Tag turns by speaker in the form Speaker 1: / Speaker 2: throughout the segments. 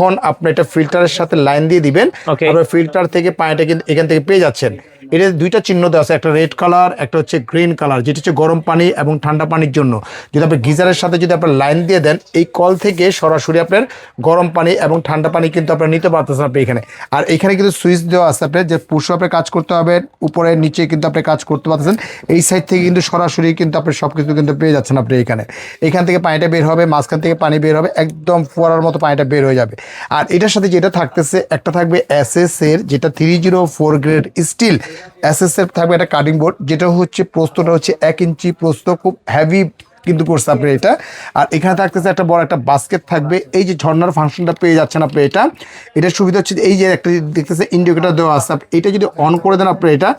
Speaker 1: যখন আপনি এটা ফিল্টারের সাথে লাইন দিয়ে দিবেন, আপনার ফিল্টার থেকে পানিটা কিন্তু এখান থেকে পেয়ে যাচ্ছেন। এটা দুইটা চিহ্ন দেওয়া আছে, একটা রেড কালার, একটা হচ্ছে গ্রিন কালার, যেটা হচ্ছে গরম পানি এবং ঠান্ডা পানির জন্য। যদি আপনি গিজারের সাথে যদি আপনার লাইন দিয়ে দেন, এই কল থেকে সরাসরি আপনার গরম পানি এবং ঠান্ডা পানি কিন্তু আপনার নিতে পারতেছেন আপনি এখানে। আর এখানে কিন্তু সুইচ দেওয়া আছে আপনার, যে পুশ আপে কাজ করতে হবে, উপরে নিচে কিন্তু আপনি কাজ করতে পারতেছেন। এই সাইড থেকে কিন্তু সরাসরি কিন্তু আপনি সব কিছু কিন্তু পেয়ে যাচ্ছেন আপনি এখানে। এখান থেকে পানিটা বের হবে, মাঝখান থেকে পানি বের হবে, একদম ফোয়ারার মতো পানিটা বের হয়ে যাবে। আর এটার সাথে যেটা থাকতেছে, একটা থাকবে এসএস এর, যেটা 304 গ্রেড স্টিল এসএস এর থাকবে একটা কাটিং বোর্ড, যেটা হচ্ছে প্রস্তটা হচ্ছে 1 ইঞ্চি প্রস্ত, খুব হেভি কিন্তু করছে আপনি এটা। আর এখানে থাকতেছে একটা বড় একটা বাস্কেট থাকবে। এই যে ঝর্ণার ফাংশনটা পেয়ে যাচ্ছেন আপনি এটা। এটার সুবিধা হচ্ছে এই যে একটা দেখতেছে ইন্ডিকেটর দেওয়া আছে, এটা যদি অন করে দেন আপনি এটা,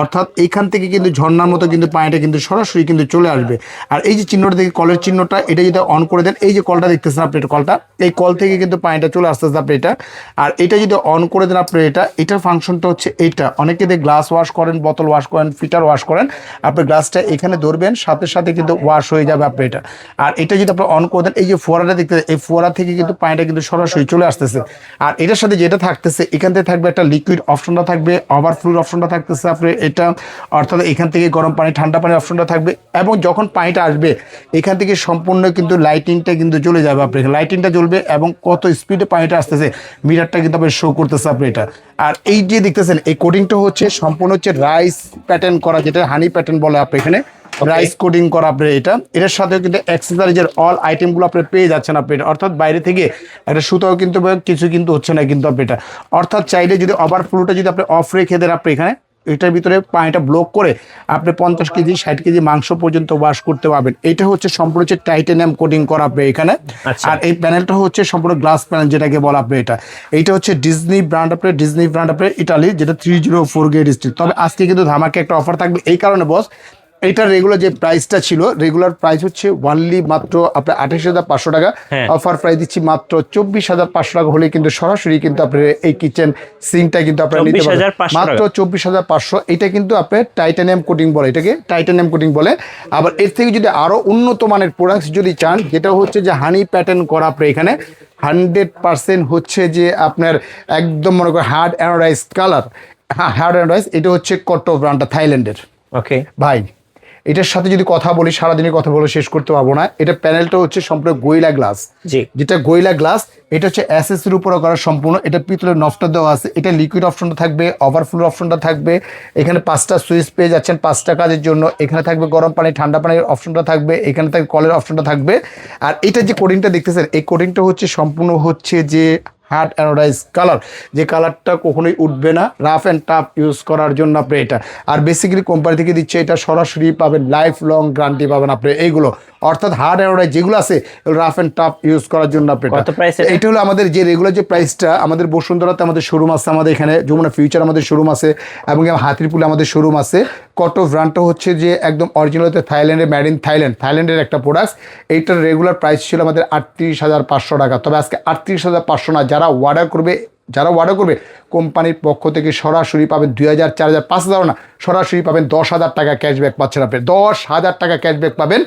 Speaker 1: অর্থাৎ এইখান থেকে কিন্তু ঝর্ণার মতো কিন্তু পানিটা কিন্তু সরাসরি কিন্তু চলে আসবে। আর এই যে চিহ্নটা দেখে কলের চিহ্নটা, এটা যদি অন করে দেন, এই যে কলটা দেখতেছেন আপনি, এটা কলটা, এই কল থেকে কিন্তু পানিটা চলে আসতেছে আপনি এটা। আর এটা যদি অন করে দেন আপনি এটা, এটার ফাংশনটা হচ্ছে এইটা। অনেকে দিয়ে গ্লাস ওয়াশ করেন, বোতল ওয়াশ করেন, ফিল্টার ওয়াশ করেন, আপনি গ্লাসটা এখানে ধরবেন, সাথে সাথে কিন্তু ওয়াশ হয়ে যাবে আপনি এটা। আর এটা যদি আপনি অন করে দেন, এই যে ফোয়ারাটা দেখতে, এই ফোয়ারা থেকে কিন্তু পানিটা কিন্তু সরাসরি চলে আসতেছে। আর এটার সাথে যেটা থাকতেছে, এখান থেকে থাকবে একটা লিকুইড অপশনটা থাকবে, ওভারফ্লোর অপশনটা থাকতেছে আপনি এটা, অর্থাৎ এখান থেকে গরম পানি ঠান্ডা পানির অপশনটা থাকবে। এবং যখন পানিটা আসবে, এখান থেকে সম্পূর্ণ কিন্তু লাইটিংটা কিন্তু চলে যাবে আপনি, লাইটিংটা জ্বলবে এবং কত স্পিডে পানিটা আসতেছে মিটারটা কিন্তু আপনি শো করতেছে আপনি এটা। আর এই যে দেখতেছেন, এই কোটিংটা হচ্ছে সম্পূর্ণ হচ্ছে রাইস প্যাটার্ন করা, যেটা হানি প্যাটার্ন বলে আপনি এখানে, রাইস কোডিং করা আপনি এটা। এটার সাথে কিন্তু অ্যাক্সেসরিজের অল আইটেমগুলো আপনি পেয়ে যাচ্ছেন আপনি এটা, অর্থাৎ বাইরে থেকে একটা সুতাও কিন্তু কিছু কিন্তু হচ্ছে না কিন্তু আপনি এটা। অর্থাৎ চাইলে যদি ওভারফ্লোটা যদি আপনি অফ রেখে দেন আপনি এখানে, এটার ভিতরে পানিটা ব্লক করে আপনি 50 কেজি 60 কেজি মাংস পর্যন্ত ওয়াশ করতে পারবেন। এটা হচ্ছে সম্পূর্ণ হচ্ছে টাইটানিয়াম কোটিং করা আপনি এখানে। আর এই প্যানেলটা হচ্ছে সম্পূর্ণ গ্লাস প্যানেল, যেটাকে বলা আপনি এটা। এইটা হচ্ছে ডিজনি ব্র্যান্ড আপনি, ডিজনি ব্র্যান্ড আপনি ইটালি, যেটা 304 গ্রেড স্টিল। তবে আজকে কিন্তু ধামাকে একটা অফার থাকবে, এই কারণে বস, এইটার রেগুলার যে প্রাইসটা ছিল, রেগুলার প্রাইস হচ্ছে ওয়ানলি মাত্র আপনার 28,500 টাকা। অফার প্রাইস দিচ্ছি মাত্র 24,500 টাকা হলে কিন্তু সরাসরি কিন্তু আপনার এই কিচেন সিঙ্কটা কিন্তু আপনারা নিতে পারবেন মাত্র 24,500। এটা কিন্তু আপনার টাইটানিয়াম কোটিং বলে, এটাকে টাইটানিয়াম কোটিং বলে। আবার এর থেকে যদি আরো উন্নত মানের প্রোডাক্টস যদি চান, যেটা হচ্ছে যে হানি প্যাটার্ন করা আপনার এখানে 100% হচ্ছে যে আপনার একদম মনে করেন hard anodise colour, hard anodise, এটা হচ্ছে কট্টো ব্র্যান্ডটা, থাইল্যান্ডের। ওকে ভাই, এটার সাথে যদি কথা বলি সারাদিনের কথা বলে শেষ করতে পারবো না। এটা প্যানেলটা হচ্ছে সম্পূর্ণ গোয়েলা গ্লাস, যেটা গোয়েলা গ্লাস, এটা হচ্ছে এসএস এর উপরে করা সম্পূর্ণ। এটা পিতলের নফটা দেওয়া আছে, এটা লিকুইড অপশনটা থাকবে, ওভারফ্লো অপশনটা থাকবে। এখানে 5টা সুইচ পেয়ে যাচ্ছেন 5টা কাজের জন্য। এখানে থাকবে গরম পানি ঠান্ডা পানির অপশনটা থাকবে, এখানে থাকবে কলের অপশনটা থাকবে। আর এটা যে কোডিংটা দেখতেছেন, এই কোডিংটা হচ্ছে সম্পূর্ণ হচ্ছে যে হার্ড অ্যানোডাইজ কালার, যে কালারটা কখনোই উঠবে না, রাফ অ্যান্ড টাফ ইউজ করার জন্য আপনি এটা। আর বেসিক্যালি কোম্পানি থেকে দিচ্ছে, এটা সরাসরি পাবেন, লাইফ লং গ্যারান্টি পাবেন আপনি এইগুলো। অর্থাৎ হার্ড অ্যানোডাইজ যেগুলো আছে, রাফ অ্যান্ড টাফ ইউজ করার জন্য আপনি। এটা হলো আমাদের যে রেগুলার যে প্রাইসটা, আমাদের বসুন্ধরাতে আমাদের শোরুম আছে, আমাদের এখানে যমুনা ফিউচার আমাদের শোরুম আছে, এবং হাতিরপুলে আমাদের শোরুম আছে। কটো ব্র্যান্ডটা হচ্ছে যে একদম অরিজিনাল, থাইল্যান্ডের, মেড ইন থাইল্যান্ড, থাইল্যান্ডের একটা প্রোডাক্ট। এইটার রেগুলার প্রাইস ছিল আমাদের 38,500 টাকা। তবে আজকে 38,500 না, যারা অর্ডার করবে কোম্পানির পক্ষ থেকে সরাসরি পাবেন 2,000, 4,000, 5,000 না, সরাসরি পাবেন 10,000 টাকা ক্যাশব্যাক পাচ্ছেন আপনি, 10,000 টাকা ক্যাশব্যাক পাবেন।